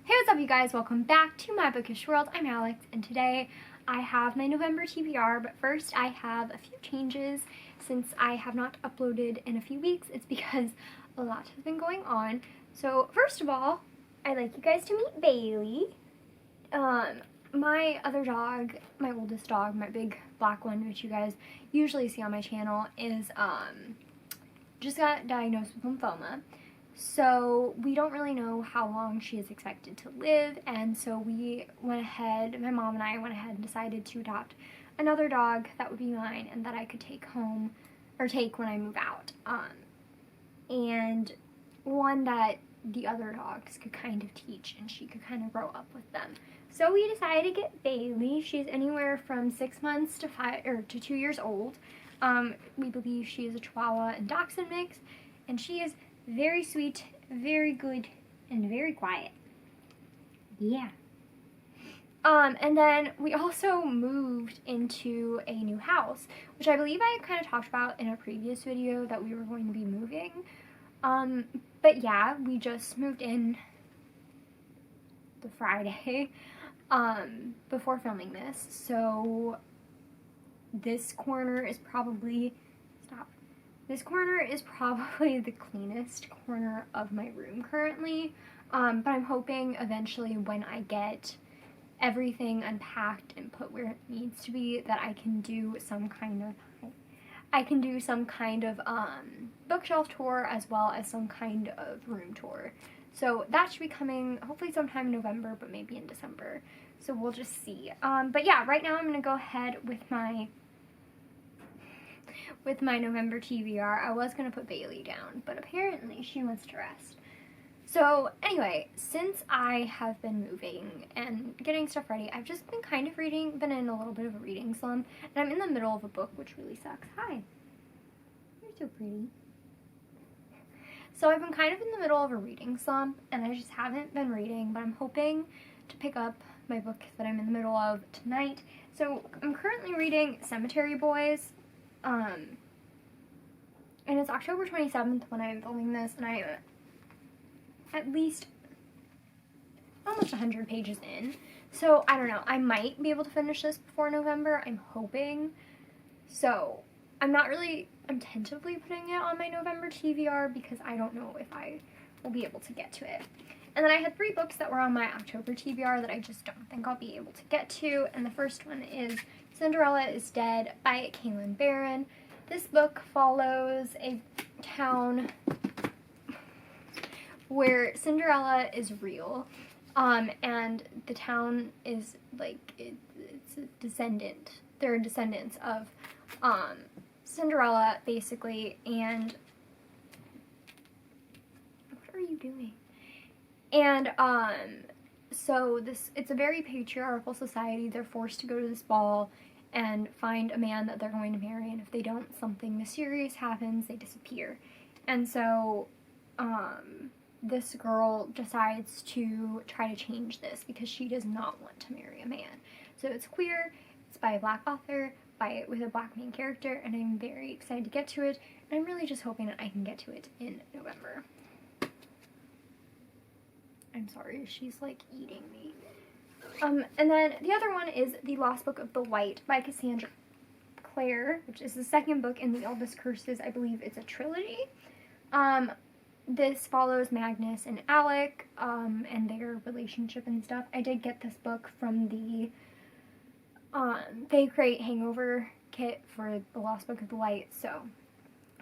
Hey, what's up you guys? Welcome back to my Bookish world. I'm Alex, and today I have my November TBR, but first I have a few changes since I have not uploaded in a few weeks. It's because a lot has been going on. So first of all, I'd like you guys to meet Bailey. My other dog, my oldest dog, my big black one, which you guys usually see on my channel, is just got diagnosed with lymphoma. So we don't really know how long she is expected to live, and so we went ahead, my mom and I went ahead and decided to adopt another dog that would be mine and that I could take home, or take when I move out, and one that the other dogs could kind of teach and she could kind of grow up with them. So we decided to get Bailey. She's anywhere from 6 months to 2 years old. We believe she is a Chihuahua and Dachshund mix, and she is very sweet, very good, and very quiet. Yeah. And then we also moved into a new house, which I believe I kind of talked about in a previous video that we were going to be moving. But yeah, we just moved in the Friday, before filming this. So this corner is probably, this corner is probably the cleanest corner of my room currently, but I'm hoping eventually when I get everything unpacked and put where it needs to be that I can do some kind of, bookshelf tour as well as some kind of room tour. So that should be coming hopefully sometime in November, but maybe in December. So we'll just see. But yeah, right now I'm going to go ahead with my November TBR. I was going to put Bailey down, but apparently she wants to rest. So anyway, since I have been moving and getting stuff ready, I've just been kind of been in a little bit of a reading slump, and I'm in the middle of a book, which really sucks. Hi. You're so pretty. So I've been kind of in the middle of a reading slump, and I just haven't been reading, but I'm hoping to pick up my book that I'm in the middle of tonight. So I'm currently reading Cemetery Boys, and it's October 27th when I'm filming this, and I'm at least almost 100 pages in. So I don't know, I might be able to finish this before November, I'm hoping. So I'm tentatively putting it on my November TBR because I don't know if I will be able to get to it. And then I had 3 books that were on my October TBR that I just don't think I'll be able to get to, and the first one is Cinderella is Dead by Kaylin Barron. This book follows a town where Cinderella is real, and the town is like, it's a descendant. They're descendants of Cinderella, basically, and what are you doing? And so it's a very patriarchal society. They're forced to go to this ball and find a man that they're going to marry, and if they don't, something mysterious happens, they disappear. And so this girl decides to try to change this because she does not want to marry a man. So it's queer, it's by a black author, with a black main character, and I'm very excited to get to it, and I'm really just hoping that I can get to it in November. I'm sorry, she's like eating me. And then the other one is The Lost Book of the White by Cassandra Clare, which is the second book in the Eldest Curses. I believe it's a trilogy. This follows Magnus and Alec, and their relationship and stuff. I did get this book from the They Create Hangover kit for The Lost Book of the White, so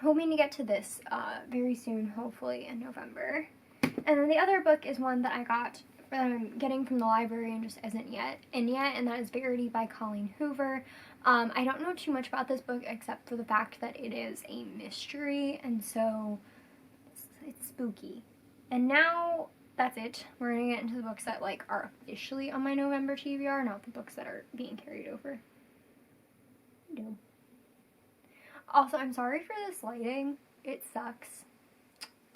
hoping to get to this very soon, hopefully in November. And then the other book is one that I'm getting from the library and just isn't yet in yet, and that is Verity by Colleen Hoover. I don't know too much about this book except for the fact that it is a mystery, and so it's spooky. And now that's it. We're gonna get into the books that like are officially on my November TBR, not the books that are being carried over. No. Also, I'm sorry for this lighting. It sucks.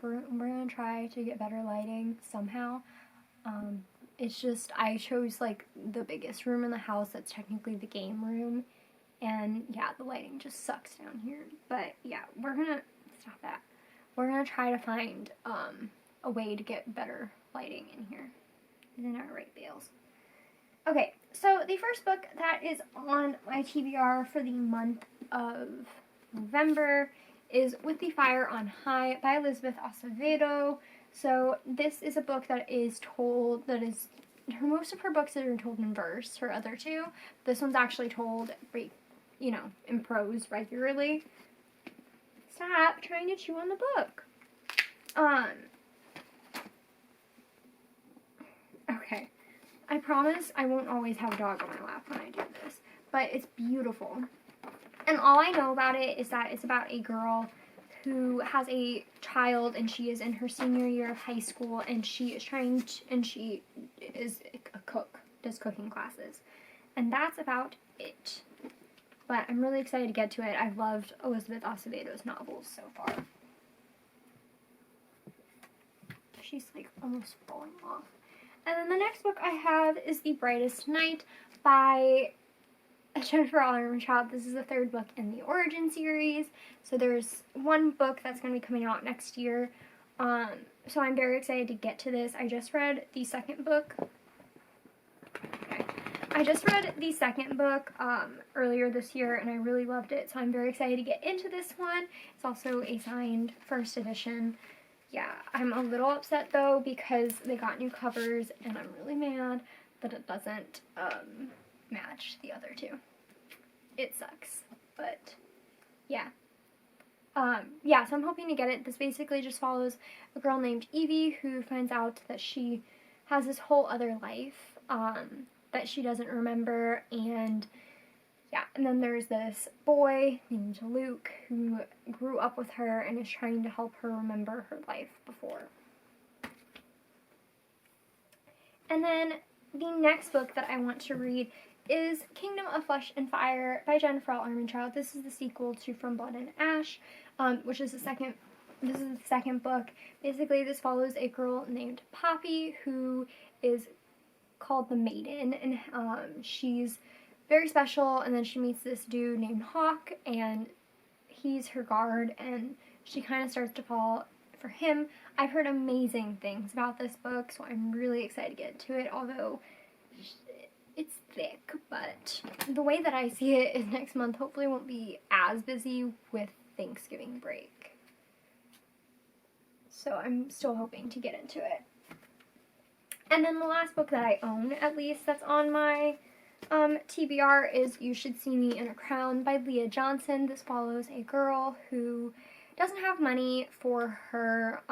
We're gonna try to get better lighting somehow. It's just, I chose like the biggest room in the house that's technically the game room, and yeah, the lighting just sucks down here. But yeah, we're gonna try to find a way to get better lighting in here. Isn't that right, Bales? Okay, so the first book that is on my TBR for the month of November is With the Fire on High by Elizabeth Acevedo. So this is a book that is told, most of her books are told in verse, her other two. This one's actually told, in prose regularly. Stop trying to chew on the book. Okay. I promise I won't always have a dog on my lap when I do this, but it's beautiful. And all I know about it is that it's about a girl who has a child, and she is in her senior year of high school, and she is she is a cook, does cooking classes. And that's about it. But I'm really excited to get to it. I've loved Elizabeth Acevedo's novels so far. She's like almost falling off. And then the next book I have is The Brightest Night by Jennifer Armentrout. This is the third book in the Origin series. So there's one book that's going to be coming out next year. So I'm very excited to get to this. I just read the second book. Earlier this year, and I really loved it. So I'm very excited to get into this one. It's also a signed first edition. Yeah, I'm a little upset though because they got new covers, and I'm really mad that it doesn't match the other two. It sucks, but yeah. So I'm hoping to get it. This basically just follows a girl named Evie who finds out that she has this whole other life that she doesn't remember, and then there's this boy named Luke who grew up with her and is trying to help her remember her life before. And then the next book that I want to read is Kingdom of Flesh and Fire by Jennifer Armentrout. This is the sequel to From Blood and Ash, which is the second book. Basically, this follows a girl named Poppy who is called the Maiden, and she's very special, and then she meets this dude named Hawk, and he's her guard, and she kind of starts to fall for him. I've heard amazing things about this book, so I'm really excited to get to it, although it's thick, but the way that I see it is next month hopefully won't be as busy with Thanksgiving break. So I'm still hoping to get into it. And then the last book that I own, at least, that's on my TBR is You Should See Me in a Crown by Leah Johnson. This follows a girl who doesn't have money for her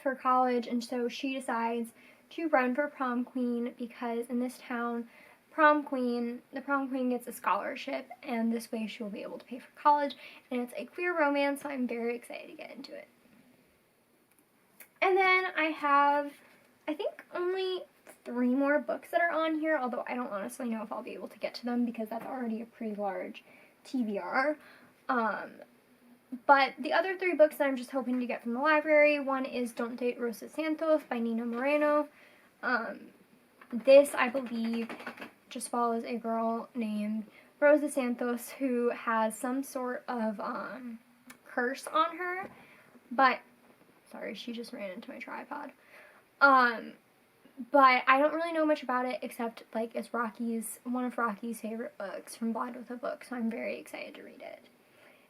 for college, and so she decides to run for prom queen because in this town, the prom queen gets a scholarship, and this way she will be able to pay for college, and it's a queer romance, so I'm very excited to get into it. And then I have, I think, only 3 more books that are on here, although I don't honestly know if I'll be able to get to them because that's already a pretty large TBR. But the other 3 books that I'm just hoping to get from the library, one is Don't Date Rosa Santos by Nina Moreno. This, I believe, just follows a girl named Rosa Santos who has some sort of curse on her, but, sorry, she just ran into my tripod. But I don't really know much about it except, like, it's one of Rocky's favorite books from Blind with a Book, so I'm very excited to read it.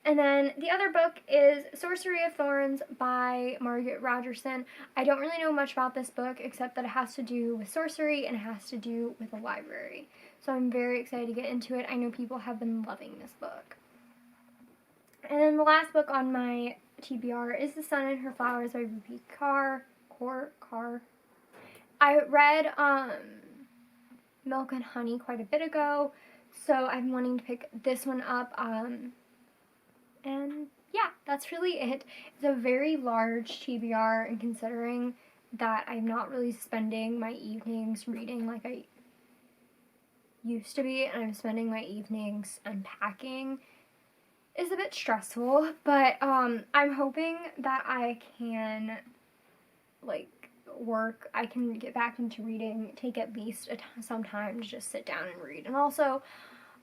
And then the other book is Sorcery of Thorns by Margaret Rogerson. I don't really know much about this book except that it has to do with sorcery and it has to do with a library. So I'm very excited to get into it. I know people have been loving this book. And then the last book on my TBR is The Sun and Her Flowers by Rupi Kaur. I read Milk and Honey quite a bit ago, so I'm wanting to pick this one up, and yeah, that's really it. It's a very large TBR, and considering that I'm not really spending my evenings reading like I used to be, and I'm spending my evenings unpacking, is a bit stressful, but I'm hoping that I can, I can get back into reading, take at least some time to just sit down and read. And also,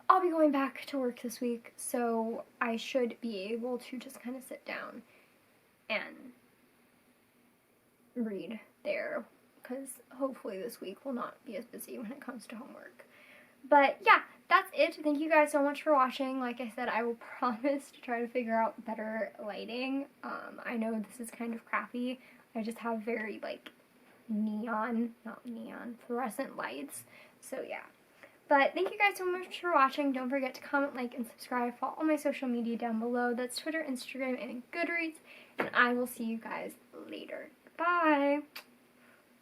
I'll be going back to work this week, so I should be able to just kind of sit down and read there, because hopefully this week will not be as busy when it comes to homework. But yeah, that's it. Thank you guys so much for watching. Like I said, I will promise to try to figure out better lighting. I know this is kind of crappy. I just have very, like, fluorescent lights. So yeah. But thank you guys so much for watching. Don't forget to comment, like, and subscribe. Follow all my social media down below. That's Twitter, Instagram, and Goodreads. And I will see you guys later. Bye!